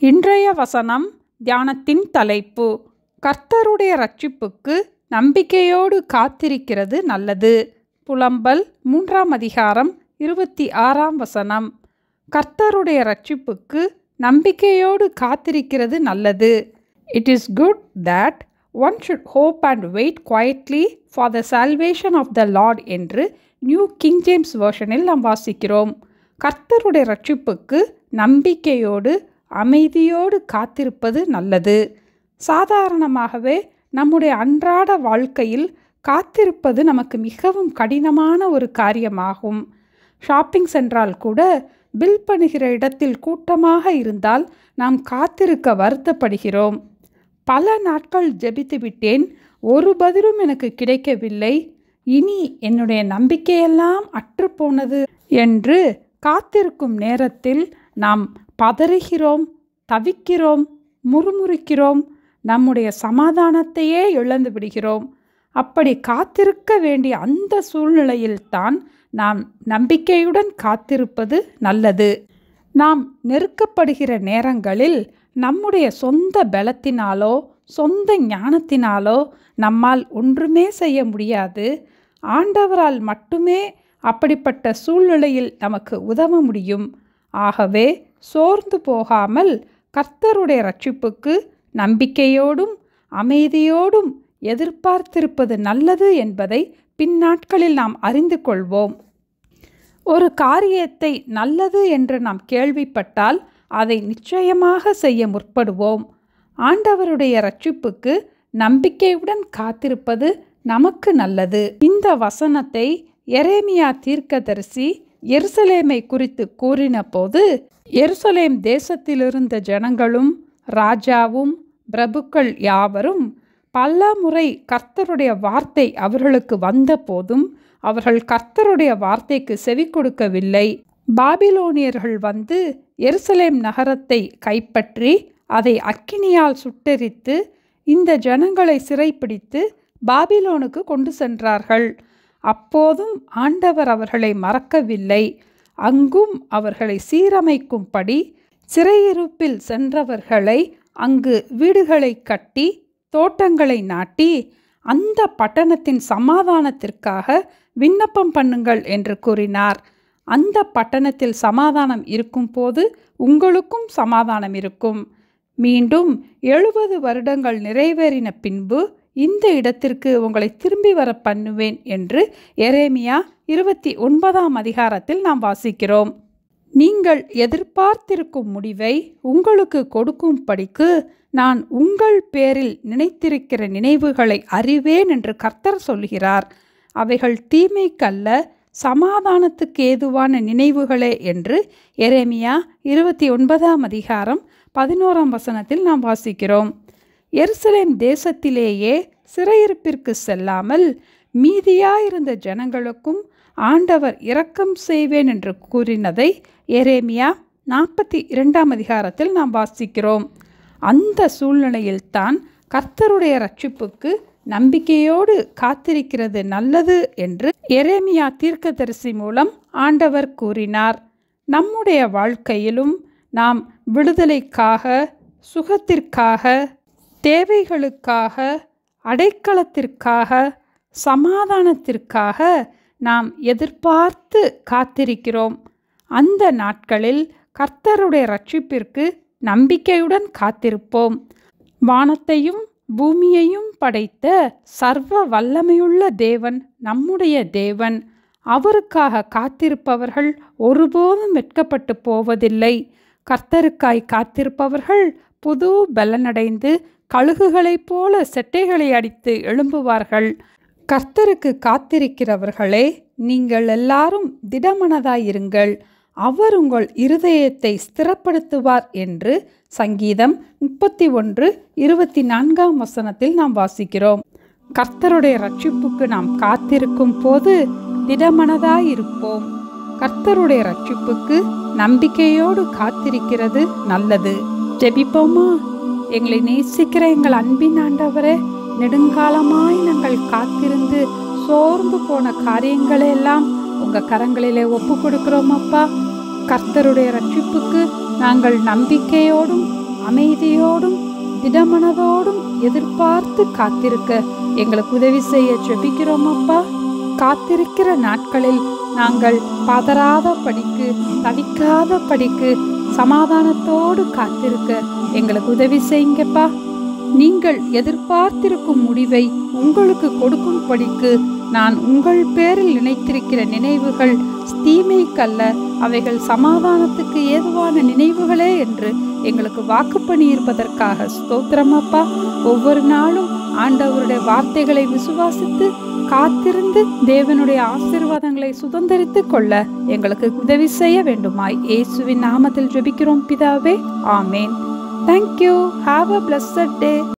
இன்றைய வசனம் தியானத்தின் தலைப்பு, கர்த்தருடைய இரட்சிப்புக்கு நம்பிக்கையோடு காத்திருக்கிறது நல்லது. புலம்பல் 3 அதிகாரம் 26 வசனம். கர்த்தருடைய இரட்சிப்புக்கு நம்பிக்கையோடு காத்திருக்கிறது நல்லது. It is good that one should hope and wait quietly for the salvation of the Lord என்று நியூ கிங் ஜேம்ஸ் வெர்ஷனில் நாம் வாசிக்கிறோம். கர்த்தருடைய இரட்சிப்புக்கு நம்பிக்கையோடு அமைதியோடு காத்திருப்பது நல்லது. சாதாரணமாகவே நம்முடைய அன்றாட வாழ்க்கையில் காத்திருப்பது நமக்கு மிகவும் கடினமான ஒரு காரியமாகும். ஷாப்பிங் சென்றால் கூட பில் பண்ணுகிற இடத்தில் கூட்டமாக இருந்தால் நாம் காத்திருக்க வருத்தப்படுகிறோம். பல நாட்கள் ஜெபித்து விட்டேன், ஒரு பதிலும் எனக்கு கிடைக்கவில்லை, இனி என்னுடைய நம்பிக்கையெல்லாம் அற்றுப்போனது என்று காத்திருக்கும் நேரத்தில் நாம் பதறுகிறோம், தவிக்கிறோம், முறுமுறுக்கிறோம், நம்முடைய சமாதானத்தையே இழந்து விடுகிறோம். அப்படி காத்திருக்க வேண்டிய அந்த சூழ்நிலையில்தான் நாம் நம்பிக்கையுடன் காத்திருப்பது நல்லது. நாம் நெருக்கப்படுகிற நேரங்களில் நம்முடைய சொந்த பலத்தினாலோ சொந்த ஞானத்தினாலோ நம்மால் ஒன்றுமே செய்ய முடியாது. ஆண்டவரால் மட்டுமே அப்படிப்பட்ட சூழ்நிலையில் நமக்கு உதவ முடியும். ஆகவே சோர்ந்து போகாமல் கர்த்தருடைய இரட்சிப்புக்கு நம்பிக்கையோடும் அமைதியோடும் எதிர்பார்த்திருப்பது நல்லது என்பதை பின்னாட்களில் நாம் அறிந்து கொள்வோம். ஒரு காரியத்தை நல்லது என்று நாம் கேள்விப்பட்டால் அதை நிச்சயமாக செய்ய முற்படுவோம். ஆண்டவருடைய இரட்சிப்புக்கு நம்பிக்கையுடன் காத்திருப்பது நமக்கு நல்லது. இந்த வசனத்தை எரேமியா தீர்க்கதரிசி எருசலேமை குறித்து கூறின போது, எருசலேம் தேசத்திலிருந்த ஜனங்களும் ராஜாவும் பிரபுக்கள் யாவரும் பல முறை கர்த்தருடைய வார்த்தை அவர்களுக்கு வந்த போதும் அவர்கள் கர்த்தருடைய வார்த்தைக்கு செவி கொடுக்கவில்லை. பாபிலோனியர்கள் வந்து எருசலேம் நகரத்தை கைப்பற்றி அதை அக்கினியால் சுட்டெரித்து இந்த ஜனங்களை சிறைப்பிடித்து பாபிலோனுக்கு கொண்டு சென்றார்கள். அப்போதும் ஆண்டவர் அவர்களை மறக்கவில்லை. அங்கும் அவர்களை சீரமைக்கும்படி சிறையிருப்பில் சென்றவர்களை அங்கு வீடுகளை கட்டி தோட்டங்களை நாட்டி அந்த பட்டணத்தின் சமாதானத்திற்காக விண்ணப்பம் பண்ணுங்கள் என்று கூறினார். அந்த பட்டணத்தில் சமாதானம் இருக்கும் போது உங்களுக்கும் சமாதானம் இருக்கும். மீண்டும் 70 வருடங்கள் நிறைவேறின பின்பு இந்த இடத்திற்கு உங்களை திரும்பி வர பண்ணுவேன் என்று எரேமியா 29 அதிகாரத்தில் நாம் வாசிக்கிறோம். நீங்கள் எதிர்பார்த்திருக்கும் முடிவை உங்களுக்கு கொடுக்கும்படிக்கு நான் உங்கள் பேரில் நினைத்திருக்கிற நினைவுகளை அறிவேன் என்று கர்த்தர் சொல்கிறார். அவைகள் தீமைக்கல்ல, சமாதானத்துக்கு ஏதுவான நினைவுகளே என்று எரேமியா 29 அதிகாரம் 11 வசனத்தில் நாம் வாசிக்கிறோம். எருசலேம் தேசத்திலேயே சிறையிருப்பிற்கு செல்லாமல் மீதியாயிருந்த ஜனங்களுக்கும் ஆண்டவர் இரக்கம் செய்வேன் என்று கூறினதை எரேமியா 42 அதிகாரத்தில் நாம் வாசிக்கிறோம். அந்த சூழ்நிலையில்தான் கர்த்தருடைய இரட்சிப்புக்கு நம்பிக்கையோடு காத்திருக்கிறது நல்லது என்று எரேமியா தீர்க்கதரிசி மூலம் ஆண்டவர் கூறினார். நம்முடைய வாழ்க்கையிலும் நாம் விடுதலைக்காக, சுகத்திற்காக, தேவைகளுக்காக, அடைக்கலத்திற்காக, சமாதானத்திற்காக நாம் எதிர்பார்த்து காத்திருக்கிறோம். அந்த நாட்களில் கர்த்தருடைய இரட்சிப்பிற்கு நம்பிக்கையுடன் காத்திருப்போம். வானத்தையும் பூமியையும் படைத்த சர்வ வல்லமையுள்ள தேவன் நம்முடைய தேவன். அவருக்காக காத்திருப்பவர்கள் ஒருபோதும் வெட்கப்பட்டு போவதில்லை. கர்த்தருக்காய் காத்திருப்பவர்கள் புது பலனடைந்து கழுகுகளைப் போல செட்டைகளை அடித்து எழும்புவார்கள். கர்த்தருக்கு காத்திருக்கிறவர்களே, நீங்கள் எல்லாரும் திடமனதாயிருங்கள், அவர் உங்கள் இருதயத்தை ஸ்திரப்படுத்துவார் என்று சங்கீதம் 31:24 வசனத்தில் நாம் வாசிக்கிறோம். கர்த்தருடைய இரட்சிப்புக்கு நாம் காத்திருக்கும் போது திடமனதாயிருப்போம். கர்த்தருடைய இரட்சிப்புக்கு நம்பிக்கையோடு காத்திருக்கிறது நல்லது. ஜெபிப்போமா? எங்களை நேசிக்கிற எங்கள் அன்பின் ஆண்டவரே, நெடுங்காலமாய் நாங்கள் காத்திருந்து சோர்ந்து போன காரியங்களெல்லாம் உங்கள் கரங்களிலே ஒப்பு கொடுக்கிறோம் அப்பா. கர்த்தருடைய இரட்சிப்புக்கு நாங்கள் நம்பிக்கையோடும் அமைதியோடும் திடமனதோடும் எதிர்பார்த்து காத்திருக்க எங்களுக்கு உதவி செய்ய ஜெபிக்கிறோம் அப்பா. காத்திருக்கிற நாட்களில் நாங்கள் பதறாத படிக்கு, தவிக்காத படிக்கு, சமாதானத்தோடு காத்திருக்க எங்களுக்கு உதவி செய்யுங்கப்பா. நீங்கள் எதிர்பார்த்திருக்கும் முடிவை உங்களுக்கு கொடுக்கும் படிக்கு நான் உங்கள் பேரில் நினைத்திருக்கிற நினைவுகள் தீமைக்கல்ல, அவைகள் சமாதானத்துக்கு ஏதுவான நினைவுகளே என்று எங்களுக்கு வாக்கு பண்ணியிருப்பதற்காக ஸ்தோத்திரம் அப்பா. ஒவ்வொரு நாளும் ஆண்டவருடைய வார்த்தைகளை விசுவாசித்து காத்திருந்து தேவனுடைய ஆசீர்வாதங்களை சுதந்தரித்து கொள்ள எங்களுக்கு உதவி செய்ய வேண்டுமாய் இயேசுவின் நாமத்தில் ஜெபிக்கிறோம் பிதாவே, ஆமேன். Thank you. Have a blessed day.